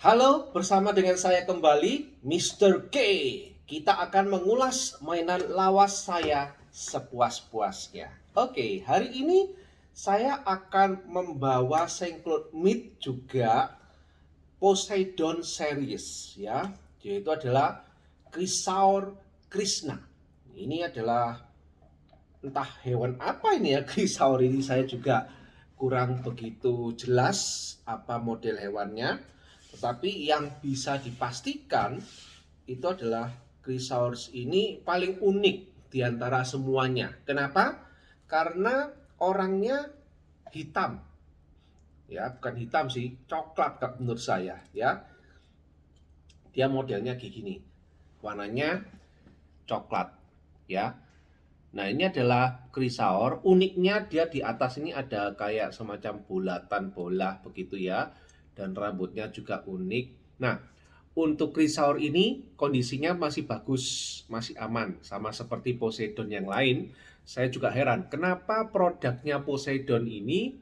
Halo, bersama dengan saya kembali, Mr. K. Kita akan mengulas mainan lawas saya sepuas-puasnya. Oke, hari ini saya akan membawa Saint-Claude Mead juga Poseidon series ya, yaitu adalah Chrysaor Krishna. Ini adalah entah hewan apa ini ya, Chrysaor ini saya juga kurang begitu jelas apa model hewannya. Tetapi yang bisa dipastikan itu adalah Chrysaorus ini paling unik di antara semuanya. Kenapa? Karena orangnya hitam. Ya, bukan hitam sih, coklat menurut saya ya. Dia modelnya kayak gini. Warnanya coklat ya. Nah, ini adalah Chrysaor. Uniknya dia di atas ini ada kayak semacam bulatan bola begitu ya. Dan rambutnya juga unik. Nah, untuk Chrysaor ini kondisinya masih bagus, masih aman. Sama seperti Poseidon yang lain. Saya juga heran, kenapa produknya Poseidon ini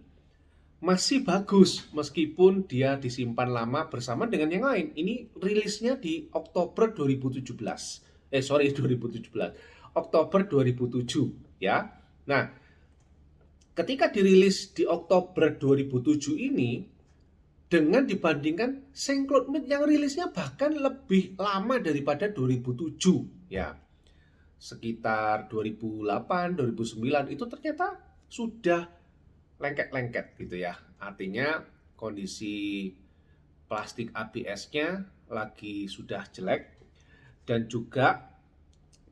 masih bagus meskipun dia disimpan lama bersama dengan yang lain. Ini rilisnya di Oktober 2017. Sorry 2017. Oktober 2007 ya. Nah, ketika dirilis di Oktober 2007 ini dengan dibandingkan Saint-Claude Mead yang rilisnya bahkan lebih lama daripada 2007 ya. Sekitar 2008, 2009 itu ternyata sudah lengket-lengket gitu ya. Artinya kondisi plastik ABS-nya lagi sudah jelek dan juga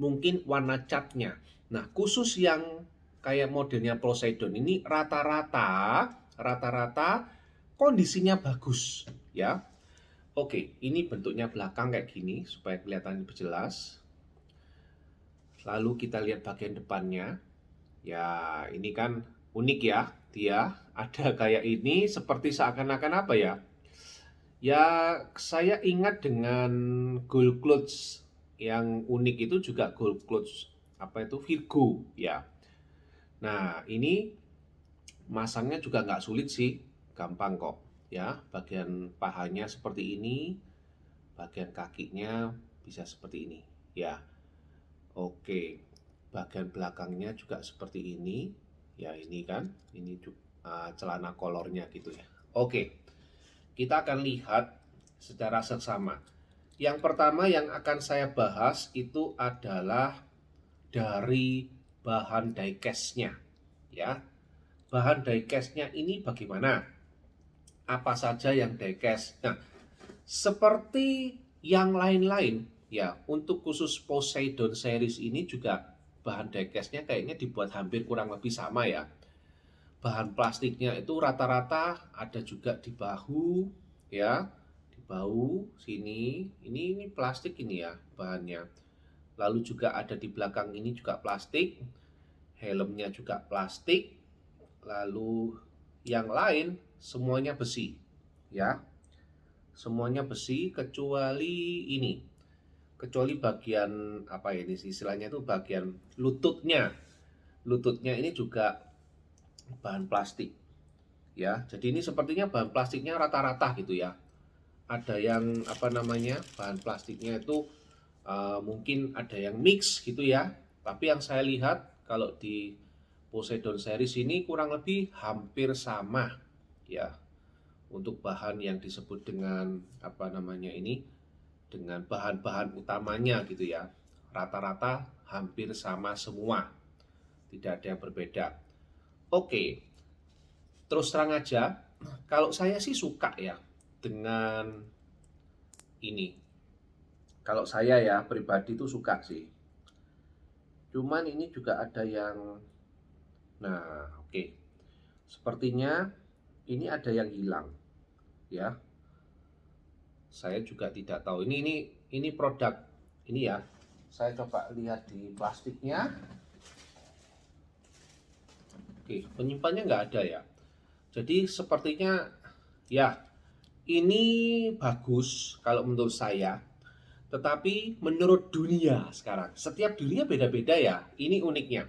mungkin warna catnya. Nah, khusus yang kayak modelnya Poseidon ini rata-rata kondisinya bagus ya. Oke, ini bentuknya belakang kayak gini supaya kelihatan lebih jelas. Lalu kita lihat bagian depannya. Ya, ini kan unik ya. Dia ada kayak ini seperti seakan-akan apa ya? Ya, saya ingat dengan Gold Clothes yang unik itu juga Gold Clothes apa itu Virgo ya. Nah, ini masangnya juga nggak sulit sih, gampang kok ya. Bagian pahanya seperti ini, bagian kakinya bisa seperti ini ya. Oke, bagian belakangnya juga seperti ini. Ya ini kan, ini celana kolornya gitu ya. Oke, kita akan lihat secara seksama. Yang pertama yang akan saya bahas itu adalah dari bahan diecast-nya. Ya, bahan diecast-nya ini bagaimana? Apa saja yang diecast? Nah, seperti yang lain-lain, ya, untuk khusus Poseidon series ini juga bahan diecast-nya kayaknya dibuat hampir kurang lebih sama ya. Bahan plastiknya itu rata-rata ada juga di bahu, ya, di bahu sini. Ini plastik ini ya bahannya. Lalu juga ada di belakang ini juga plastik, helmnya juga plastik. Lalu yang lain semuanya besi, ya. Semuanya besi kecuali ini. Kecuali bagian apa ini istilahnya itu bagian lututnya. Lututnya ini juga bahan plastik. Ya, jadi ini sepertinya bahan plastiknya rata-rata gitu ya. Ada yang apa namanya? Bahan plastiknya itu mungkin ada yang mix gitu ya. Tapi yang saya lihat kalau di Poseidon series ini kurang lebih hampir sama ya, untuk bahan yang disebut dengan apa namanya ini, dengan bahan-bahan utamanya gitu ya, rata-rata hampir sama semua, tidak ada yang berbeda. Oke, terus terang aja, kalau saya sih suka ya dengan ini. Kalau saya ya pribadi tuh suka sih. Cuman ini juga ada yang, nah oke, sepertinya ini ada yang hilang ya. Saya juga tidak tahu. Ini produk ini ya. Saya coba lihat di plastiknya. Oke, penyimpannya nggak ada ya. Jadi sepertinya ya ini bagus kalau menurut saya. Tetapi menurut dunia sekarang, setiap dunia beda-beda ya. Ini uniknya.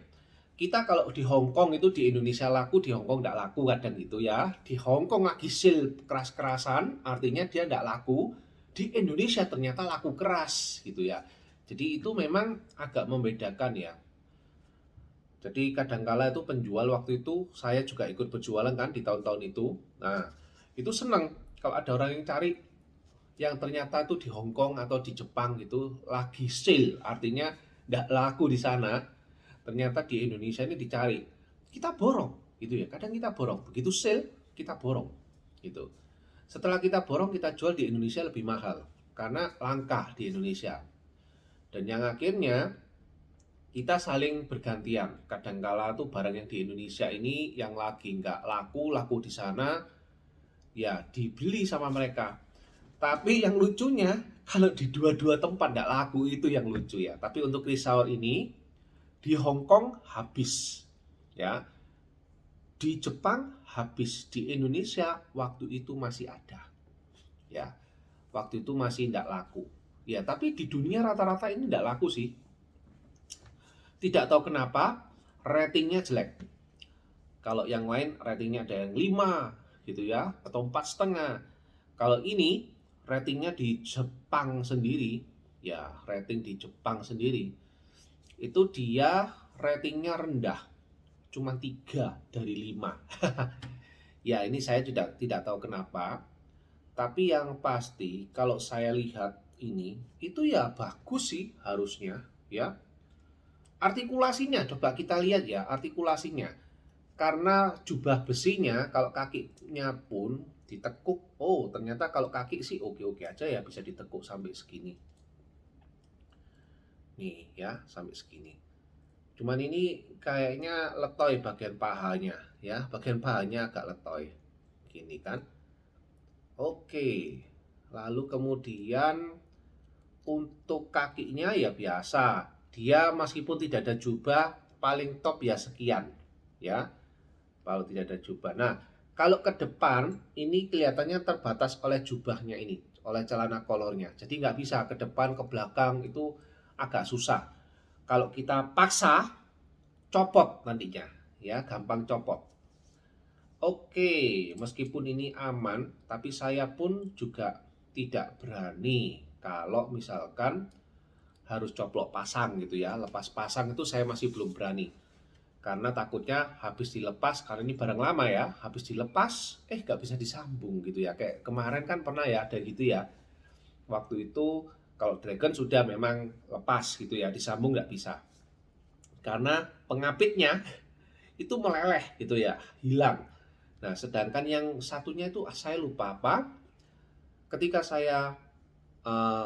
Kita kalau di Hong Kong itu di Indonesia laku, di Hong Kong nggak laku kadang gitu ya. Di Hong Kong lagi sale keras-kerasan, artinya dia nggak laku. Di Indonesia ternyata laku keras gitu ya. Jadi itu memang agak membedakan ya. Jadi kadangkala itu penjual waktu itu saya juga ikut berjualan kan di tahun-tahun itu. Nah, itu senang kalau ada orang yang cari yang ternyata itu di Hong Kong atau di Jepang gitu lagi sale, artinya nggak laku di sana. Ternyata di Indonesia ini dicari. Kita borong gitu ya. Kadang kita borong. Begitu sale, kita borong gitu. Setelah kita borong, kita jual di Indonesia lebih mahal karena langka di Indonesia. Dan yang akhirnya kita saling bergantian. Kadangkala tuh barang yang di Indonesia ini yang lagi nggak laku, laku di sana, ya dibeli sama mereka. Tapi yang lucunya, kalau di dua-dua tempat nggak laku itu yang lucu ya. Tapi untuk reseller ini, di Hong Kong habis, ya. Di Jepang habis, di Indonesia waktu itu masih ada, ya. Waktu itu masih tidak laku. Ya, tapi di dunia rata-rata ini tidak laku sih. Tidak tahu kenapa ratingnya jelek. Kalau yang lain ratingnya ada yang 5 gitu ya, atau 4,5. Kalau ini ratingnya di Jepang sendiri, ya rating di Jepang sendiri, itu dia ratingnya rendah, cuma 3 dari 5. Ya ini saya tidak tahu kenapa, tapi yang pasti kalau saya lihat ini, itu ya bagus sih harusnya ya. Artikulasinya coba kita lihat ya, artikulasinya. Karena jubah besinya kalau kakinya pun ditekuk, oh ternyata kalau kaki sih oke-oke aja ya, bisa ditekuk sampai segini. Nih ya, sampai segini. Cuman ini kayaknya letoy bagian pahanya ya, bagian pahanya agak letoy. Gini kan. Oke. Lalu kemudian untuk kakinya ya biasa. Dia meskipun tidak ada jubah, paling top ya sekian ya. Kalau tidak ada jubah. Nah, kalau ke depan ini kelihatannya terbatas oleh jubahnya ini, oleh celana kolornya. Jadi nggak bisa ke depan, ke belakang itu agak susah. Kalau kita paksa, copot nantinya, ya gampang copot. Oke, meskipun ini aman, tapi saya pun juga tidak berani kalau misalkan harus coplok pasang gitu ya. Lepas pasang itu saya masih belum berani. Karena takutnya habis dilepas, karena ini barang lama ya, habis dilepas, nggak bisa disambung gitu ya. Kayak kemarin kan pernah ya ada gitu ya. Waktu itu kalau Dragon sudah memang lepas gitu ya, disambung nggak bisa. Karena pengapitnya itu meleleh gitu ya, hilang. Nah, sedangkan yang satunya itu saya lupa apa. Ketika saya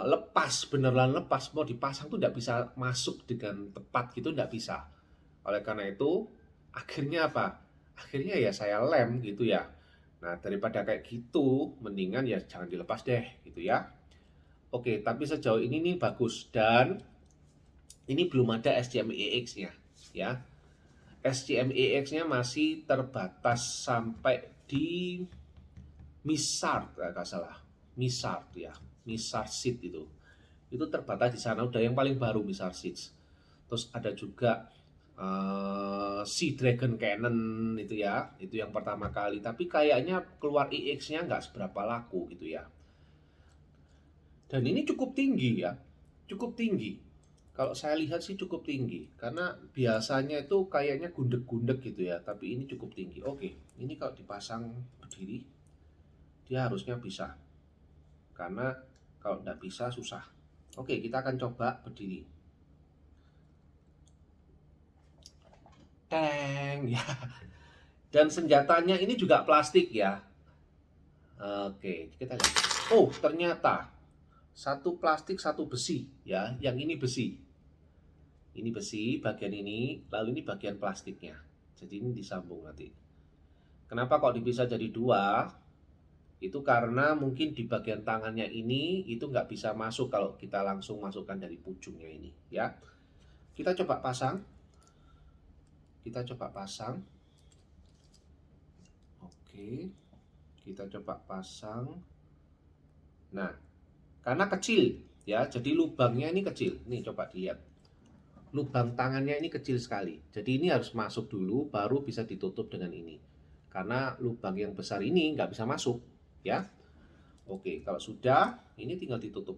lepas, beneran lepas, mau dipasang tuh nggak bisa masuk dengan tepat gitu, nggak bisa. Oleh karena itu, akhirnya apa? Akhirnya ya saya lem gitu ya. Nah, daripada kayak gitu, mendingan ya jangan dilepas deh gitu ya. Oke, tapi sejauh ini nih bagus. Dan ini belum ada SCMEX-nya ya. SCMEX-nya masih terbatas sampai di Misart, nggak salah. Misart ya. Misart Seat itu. Itu terbatas di sana, udah yang paling baru Misart Seat. Terus ada juga Sea Dragon Cannon itu ya, itu yang pertama kali. Tapi kayaknya keluar EX-nya nggak seberapa laku gitu ya. Dan ini cukup tinggi ya, cukup tinggi. Kalau saya lihat sih cukup tinggi, karena biasanya itu kayaknya gundek-gundek gitu ya, tapi ini cukup tinggi. Oke, ini kalau dipasang berdiri, dia harusnya bisa. Karena kalau nggak bisa susah. Oke, kita akan coba berdiri. Teng ya. Dan senjatanya ini juga plastik ya. Oke, kita lihat. Oh, ternyata satu plastik, satu besi ya. Yang ini besi. Ini besi bagian ini, lalu ini bagian plastiknya. Jadi ini disambung nanti. Kenapa kok dipisah jadi dua? Itu karena mungkin di bagian tangannya ini itu nggak bisa masuk kalau kita langsung masukkan dari ujungnya ini ya. Kita coba pasang. Kita coba pasang. Oke. Kita coba pasang. Nah, karena kecil ya, jadi lubangnya ini kecil. Nih coba dilihat. lubang tangannya ini kecil sekali. Jadi ini harus masuk dulu, baru bisa ditutup dengan ini. Karena lubang yang besar ini nggak bisa masuk, ya. Oke, kalau sudah, ini tinggal ditutup.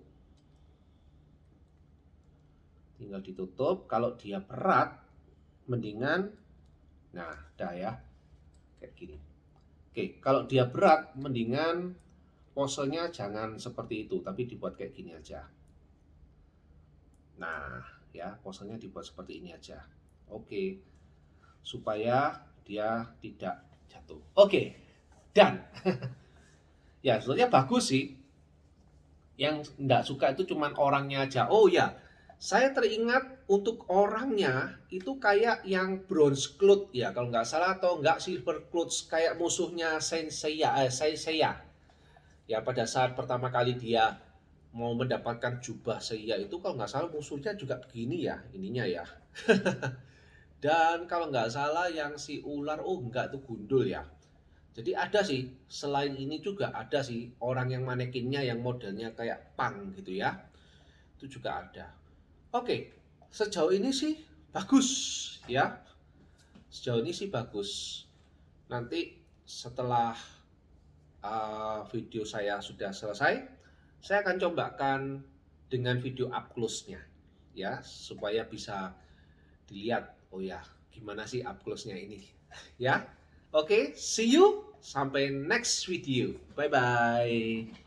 Tinggal ditutup. Kalau dia berat, mendingan, nah, dah ya, kayak gini. Oke, kalau dia berat, mendingan posenya jangan seperti itu, tapi dibuat kayak gini aja. Nah, ya, posenya dibuat seperti ini aja. Oke, supaya dia tidak jatuh. Oke, dan ya sebenarnya bagus sih. Yang nggak suka itu cuman orangnya aja. Oh ya, saya teringat untuk orangnya itu kayak yang bronze cloth ya kalau nggak salah, atau nggak silver cloth kayak musuhnya Seiya. Ya pada saat pertama kali dia mau mendapatkan jubah Seiya itu, kalau nggak salah musuhnya juga begini ya ininya ya. Dan kalau nggak salah yang si ular, oh nggak, tuh gundul ya. Jadi ada sih, selain ini juga ada sih orang yang manekinnya yang modelnya kayak pang gitu ya. Itu juga ada. Oke, sejauh ini sih bagus ya. Sejauh ini sih bagus. Nanti setelah video saya sudah selesai, saya akan cobakan dengan video up close-nya ya, supaya bisa dilihat, oh ya, gimana sih up close-nya ini ya. Oke, see you sampai next video. Bye bye.